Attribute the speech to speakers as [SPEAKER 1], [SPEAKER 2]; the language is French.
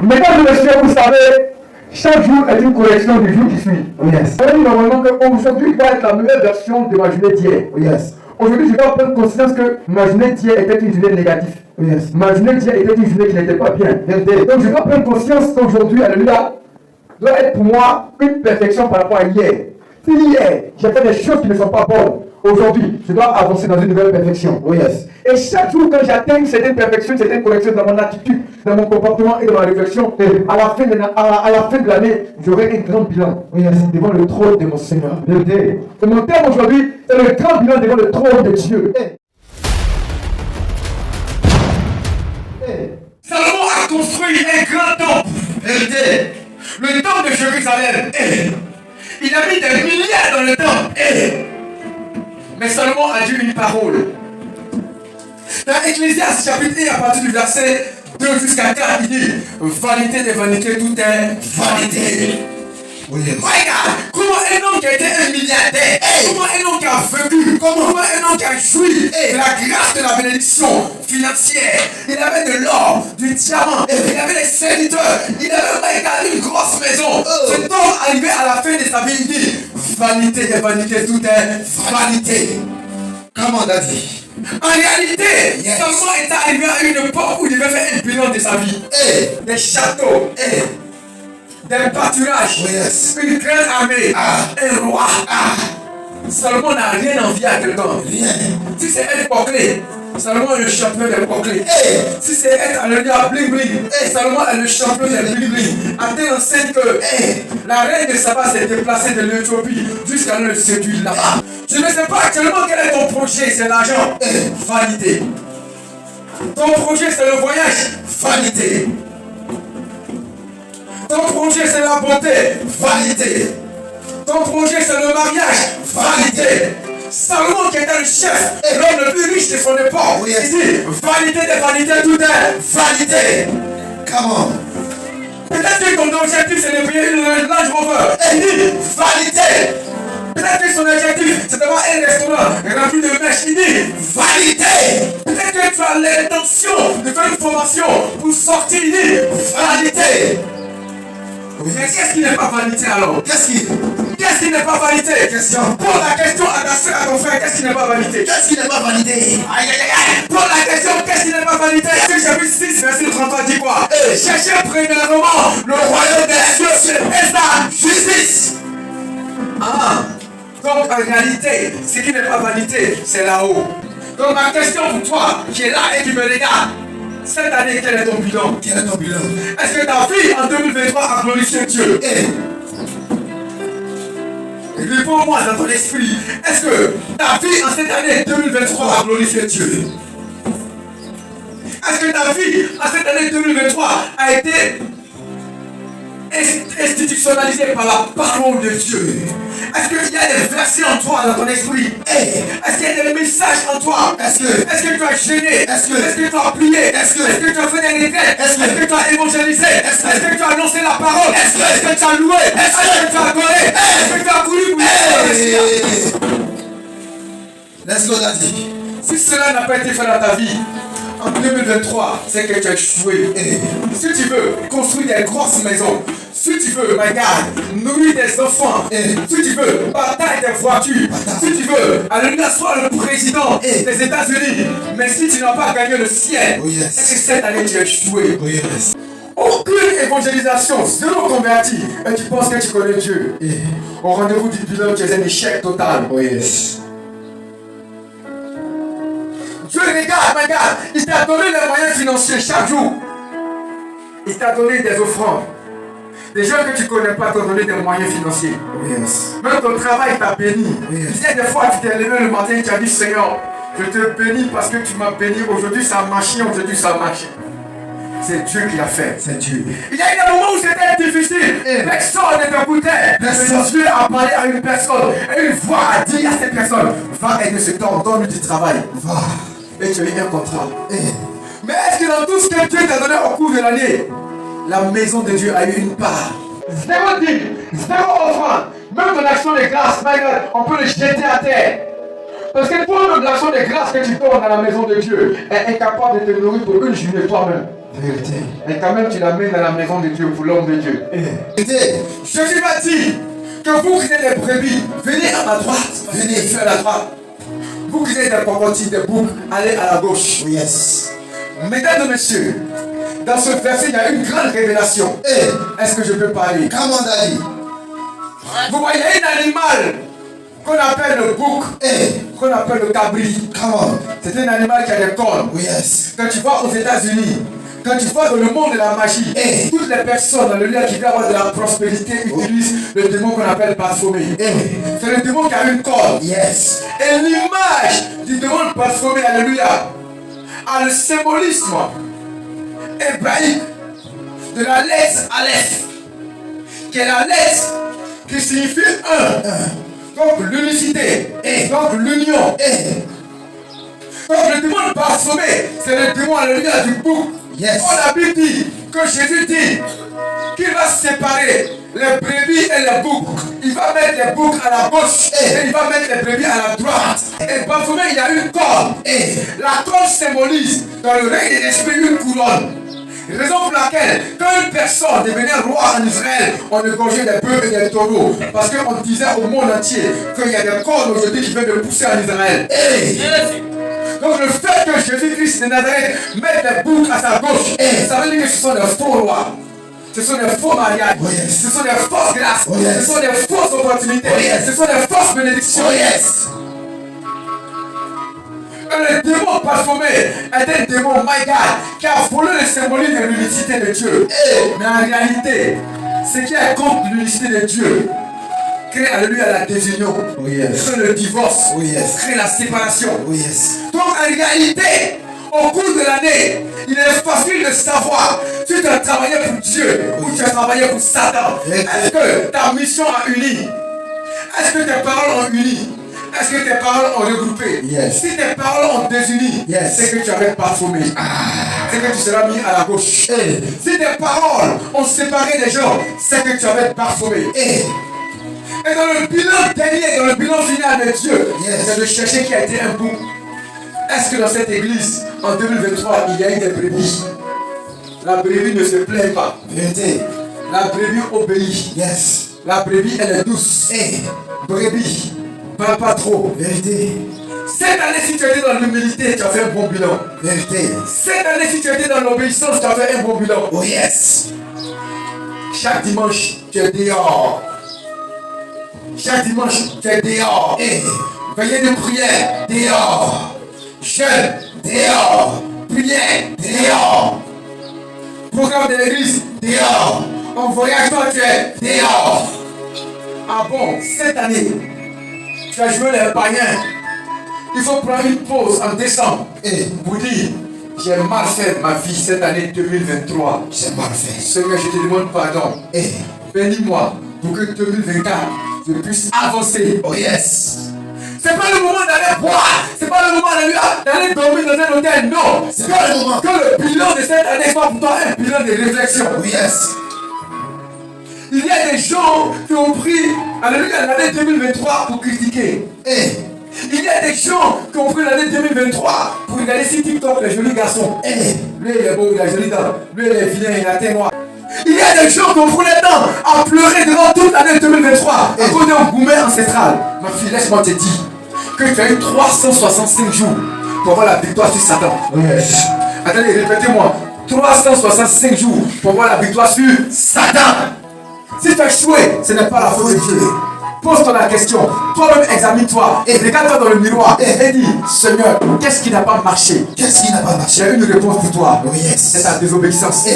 [SPEAKER 1] Mesdames et messieurs, vous savez, chaque jour est une correction du jour qui suit.
[SPEAKER 2] Oh yes.
[SPEAKER 1] On dit normalement qu'aujourd'hui va être la meilleure version de ma journée d'hier.
[SPEAKER 2] Oh yes.
[SPEAKER 1] Aujourd'hui, je dois prendre conscience que ma journée d'hier était une journée négative.
[SPEAKER 2] Oh yes.
[SPEAKER 1] Ma journée d'hier était une journée qui n'était pas bien. Donc je dois prendre conscience qu'aujourd'hui, alléluia, doit être pour moi une perfection par rapport à hier. Si hier, j'ai fait des choses qui ne sont pas bonnes, aujourd'hui, je dois avancer dans une nouvelle perfection.
[SPEAKER 2] Oh yes.
[SPEAKER 1] Et chaque jour, quand j'atteins une certaine perfection, une certaine correction dans mon attitude, dans mon comportement et dans ma réflexion, à la fin de l'année, j'aurai un grand bilan.
[SPEAKER 2] Oh yes.
[SPEAKER 1] Devant le trône de mon Seigneur. Et mon thème aujourd'hui, c'est le grand bilan devant le trône de Dieu.
[SPEAKER 3] Salomon a construit un grand temple. Vérité. Le temple de Jérusalem. Il a mis des milliards dans le temple. Mais Salomon a dit une parole. Dans Ecclésiaste chapitre 1, à partir du verset 2 jusqu'à 4, il dit vanité des vanités, tout est vanité.
[SPEAKER 2] Oh yes.
[SPEAKER 3] Regarde, comment un homme qui a été un milliardaire, comment un homme qui a vécu, comment un homme qui a joui de la grâce de la bénédiction financière, il avait de l'or, du diamant, il avait des serviteurs, il avait regardé une grosse maison. Cet homme arrivé à la fin de sa vie, il dit vanité des vanités, tout est vanité.
[SPEAKER 2] Comment Daddy?
[SPEAKER 3] En réalité, Salomon est arrivé à une époque où il devait faire un bilan de sa vie. Des châteaux, des pâturages,
[SPEAKER 2] Oh yes.
[SPEAKER 3] une grande armée, un roi. Salomon n'a rien envié à quelqu'un.
[SPEAKER 2] Rien.
[SPEAKER 3] Si c'est être bouclé, Salomon est le champion des bouclés. Si c'est être alléluia bling bling, Salomon est le champion des bling bling. À telle enseigne que la reine de Saba s'est déplacée de l'Éthiopie jusqu'à le séduire là-bas. Je ne sais pas actuellement quel est ton projet, c'est l'argent. Vanité. Ton projet c'est le voyage. Vanité. Ton projet c'est la beauté. Vanité. Ton projet c'est le mariage. Vanité. Salomon qui était le chef, l'homme le plus riche de son époque, il dit vanité des vanités, tout est vanité.
[SPEAKER 2] Comment?
[SPEAKER 3] Peut-être que ton objectif c'est de payer une Range Rover. Il dit vanité. Peut-être que son objectif c'est d'avoir un restaurant rempli de mèches. Il dit vanité. Peut-être que tu as l'intention de faire une formation pour sortir. Il dit vanité. Mais qu'est-ce qui n'est pas vanité alors?
[SPEAKER 2] Qu'est-ce qui
[SPEAKER 3] n'est pas vanité?
[SPEAKER 2] Question.
[SPEAKER 3] Pose la question à ta soeur, à ton frère, qu'est-ce qui n'est pas vanité?
[SPEAKER 2] Qu'est-ce qui n'est pas vanité?
[SPEAKER 3] Aïe aïe aïe. Pose la question, qu'est-ce qui n'est pas vanité? Chapitre 6, verset 33 dit quoi? Cherchez premièrement le royaume des cieux et sa justice. Donc en réalité, ce qui n'est pas vanité, c'est là-haut. Donc ma question pour toi, qui est là et qui me regarde, cette année, quel est ton bilan?
[SPEAKER 2] Quel est ton bilan?
[SPEAKER 3] Est-ce que ta fille en 2023 a glorifié Dieu? Réponds-moi dans ton esprit. Est-ce que ta fille en cette année 2023 a glorifié Dieu? Est-ce que ta fille en cette année 2023 a été institutionnalisée par la parole de Dieu? Est-ce qu'il y a des versets en toi dans ton esprit? Est-ce qu'il y a des messages en toi? Est-ce que tu as gêné? Est-ce que tu as prié? Est-ce que tu as fait des retraites? Est-ce que tu as évangélisé? Est-ce que tu as annoncé la parole? Est-ce que tu as loué? Est-ce que tu as adoré? Est-ce que tu as couru pour
[SPEAKER 2] Let's go Daddy.
[SPEAKER 3] Si cela n'a pas été fait dans ta vie, en 2023, c'est que tu as échoué. Si tu veux construire des grosses maisons, si tu veux, my God, nourrir des enfants, si tu veux, batailler des voitures, si tu veux, alléluia, sois le président des États-Unis, mais si tu n'as pas gagné le ciel, c'est que cette année tu as échoué. Aucune évangélisation, zéro converti, et tu penses que tu connais Dieu. Au rendez-vous du bilan, tu es un échec total. Dieu regarde, il t'a donné les moyens financiers chaque jour. Il t'a donné des offrandes. Des gens que tu ne connais pas t'ont donné des moyens financiers. Même ton travail t'a béni. Il y a des fois, tu t'es levé le matin et tu as dit Seigneur, je te bénis parce que tu m'as béni. Aujourd'hui ça a marché, aujourd'hui ça a marché. C'est Dieu qui l'a fait.
[SPEAKER 2] C'est Dieu.
[SPEAKER 3] Il y a eu des moments où c'était difficile. Personne ne t'écoutait. Mais Dieu a parlé à une personne. Et une voix a dit à cette personne, va aider cet homme, donne-lui du travail. Va. Et tu as eu un contrat. Mais est-ce que dans tout ce que Dieu t'a donné au cours de l'année, la maison de Dieu a eu une part? Zéro dîme, zéro offrande. Même ton action de grâce, on peut le jeter à terre. Parce que toi, l'action de grâce que tu donnes dans la maison de Dieu est incapable de te nourrir pour une journée toi-même.
[SPEAKER 2] Vérité.
[SPEAKER 3] Et quand même, tu l'amènes dans la maison de Dieu pour l'homme de Dieu.
[SPEAKER 2] Vérité.
[SPEAKER 3] Jésus m'a dit que vous qui êtes des brebis, venez à ma droite, venez à la droite. Vous qui êtes des cocotiers, des boucs, allez à la gauche.
[SPEAKER 2] Oh yes.
[SPEAKER 3] Mesdames et messieurs, dans ce verset, il y a une grande révélation. Est-ce que je peux parler?
[SPEAKER 2] Come on, daddy.
[SPEAKER 3] Vous voyez un animal qu'on appelle le bouc, qu'on appelle le cabri.
[SPEAKER 2] Come on.
[SPEAKER 3] C'est un animal qui a des cornes.
[SPEAKER 2] Oh yes.
[SPEAKER 3] Quand tu vas aux États-Unis, quand tu vas dans le monde de la magie, toutes les personnes dans le lieu qui veulent avoir de la prospérité utilisent le démon qu'on appelle Baphomet. C'est le démon qui a une corne.
[SPEAKER 2] Yes.
[SPEAKER 3] Et l'image du démon Baphomet, alléluia, a le symbolisme hébraïque de la lettre Aleph, qui est la lettre qui signifie un. Donc l'unicité, donc l'union. Donc le démon Baphomet, c'est le démon alléluia du bouc.
[SPEAKER 2] Yes.
[SPEAKER 3] On a Bible dit que Jésus dit qu'il va séparer les brebis et les boucs. Il va mettre les boucs à la gauche et il va mettre les brebis à la droite. Et Baphomet, il y a une corne. La corne symbolise dans le règne des esprits une couronne. Raison pour laquelle, quand une personne devenait roi en Israël, on égorgeait des bœufs et des taureaux. Parce qu'on disait au monde entier qu'il y a des cornes aujourd'hui qui viennent de pousser en Israël. Donc le fait que Jésus-Christ de Nazareth mette les boucs à sa gauche, ça veut dire que ce sont des faux rois. Ce sont des faux mariages.
[SPEAKER 2] Oh yes.
[SPEAKER 3] Ce sont des fausses grâces.
[SPEAKER 2] Oh yes.
[SPEAKER 3] Ce sont des fausses opportunités.
[SPEAKER 2] Oh yes.
[SPEAKER 3] Ce sont des fausses bénédictions.
[SPEAKER 2] Oh yes.
[SPEAKER 3] Le démon Baphomet est un démon, my God, qui a volé le symbolisme de l'unicité de Dieu. Mais en réalité, ce qui est contre l'unicité de Dieu crée, alléluia, la désunion,
[SPEAKER 2] Oh yes.
[SPEAKER 3] crée le divorce,
[SPEAKER 2] Oh yes.
[SPEAKER 3] crée la séparation.
[SPEAKER 2] Oh yes.
[SPEAKER 3] Donc en réalité, au cours de l'année, il est facile de savoir si tu as travaillé pour Dieu ou tu as travaillé pour Satan. Est-ce que ta mission a uni? Est-ce que tes paroles ont uni? Est-ce que tes paroles ont regroupé?
[SPEAKER 2] Yes.
[SPEAKER 3] Si tes paroles ont désuni,
[SPEAKER 2] Yes.
[SPEAKER 3] c'est que tu avais Baphomet. C'est que tu seras mis à la gauche. Si tes paroles ont séparé des gens, c'est que tu avais Baphomet. Et dans le bilan dernier, dans le bilan final de Dieu, c'est de chercher qui a été un bouc. Est-ce que dans cette église, en 2023, il y a eu des brebis? La brebis ne se plaint pas.
[SPEAKER 2] Vérité.
[SPEAKER 3] La brebis obéit.
[SPEAKER 2] Yes.
[SPEAKER 3] La brebis, elle est douce. Brebis, parle pas trop.
[SPEAKER 2] Vérité.
[SPEAKER 3] Cette année, si tu étais dans l'humilité, tu as fait un bon bilan.
[SPEAKER 2] Vérité.
[SPEAKER 3] Cette année, si tu étais dans l'obéissance, tu as fait un bon bilan.
[SPEAKER 2] Oh yes.
[SPEAKER 3] Chaque dimanche, tu es dehors. Chaque dimanche, tu es dehors. Veillée de prière, dehors. Jeûne, dehors. Prière, dehors. Programme de l'église, dehors. En voyage, toi, tu es dehors. Ah bon, cette année, tu as joué les païens. Il faut prendre une pause en décembre. Pour dire, j'ai mal fait ma vie cette année 2023.
[SPEAKER 2] J'ai mal fait.
[SPEAKER 3] Seigneur, je te demande pardon. Bénis-moi pour que 2024, je puisse avancer.
[SPEAKER 2] Oh yes.
[SPEAKER 3] C'est pas le moment d'aller boire. C'est pas le moment d'aller dormir dans un hôtel. Non.
[SPEAKER 2] C'est pas le moment.
[SPEAKER 3] Que le bilan de cette année soit pour toi un bilan de réflexion.
[SPEAKER 2] Oh yes.
[SPEAKER 3] Il y a des gens qui ont pris alléluia, l'année 2023 pour critiquer. Il y a des gens qui ont pris l'année 2023 pour regarder si TikTok, les jolis garçons. Lui, il est beau, il a joli dents. Lui, il est vilain, il a teint noir. Il y a des gens qui ont pris le temps à pleurer durant toute l'année 2023 à cause d'un gourmet ancestral. Ma fille, laisse-moi te dire que tu as eu 365 jours pour avoir la victoire sur Satan. Attendez, répétez-moi. 365 jours pour avoir la victoire sur Satan. Si tu as échoué, ce n'est pas la faute de Dieu. Pose-toi la question. Toi-même, examine-toi. Et regarde-toi dans le miroir. Et dis, Seigneur, qu'est-ce qui n'a pas marché?
[SPEAKER 2] Qu'est-ce qui n'a pas marché?
[SPEAKER 3] J'ai une réponse pour toi.
[SPEAKER 2] Oh yes.
[SPEAKER 3] C'est ta désobéissance.